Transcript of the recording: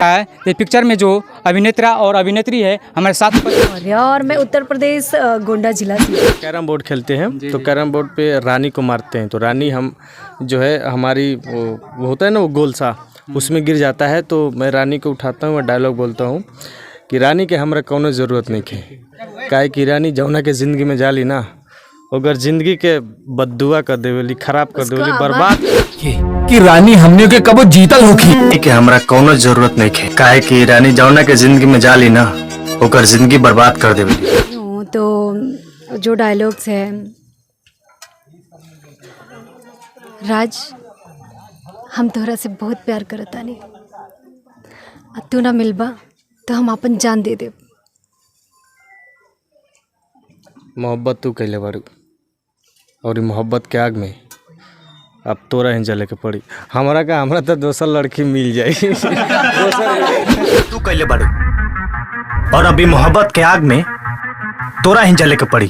है ये पिक्चर में जो अभिनेता और अभिनेत्री है हमारे साथ। और मैं उत्तर प्रदेश गोंडा जिला से कैरम बोर्ड खेलते हैं तो कैरम बोर्ड पे रानी को मारते हैं तो रानी हम जो है हमारी वो होता है ना वो गोल सा उसमें गिर जाता है तो मैं रानी को उठाता हूँ और डायलॉग बोलता हूँ कि रानी के हमरा कौनो ज़रूरत नहीं है काहे कि रानी जौना के ज़िंदगी में जाली ना अगर ज़िंदगी के बददुआ कर देवेली खराब कर देवेली बर्बाद कि रानी हमने के कबो जीतल होखी कि हमरा कौनो ज़रूरत नहीं है काहे कि रानी जौना के ज़िंदगी में जाली ना ओकर ज़िंदगी बर्बाद कर देवेली। तो जो डायलॉग्स है राज हम तोहरा से बहुत प्यार करतानी तू ना मिलबा तो हम अपन जान दे देब। मोहब्बत तू कैले बारू और मोहब्बत के आग में अब तोरा ही जले के पड़ी हमरा तो दोसर लड़की मिल जाई तू कैले बाड़ू और अभी मोहब्बत के आग में तोरा ही जले के पड़ी।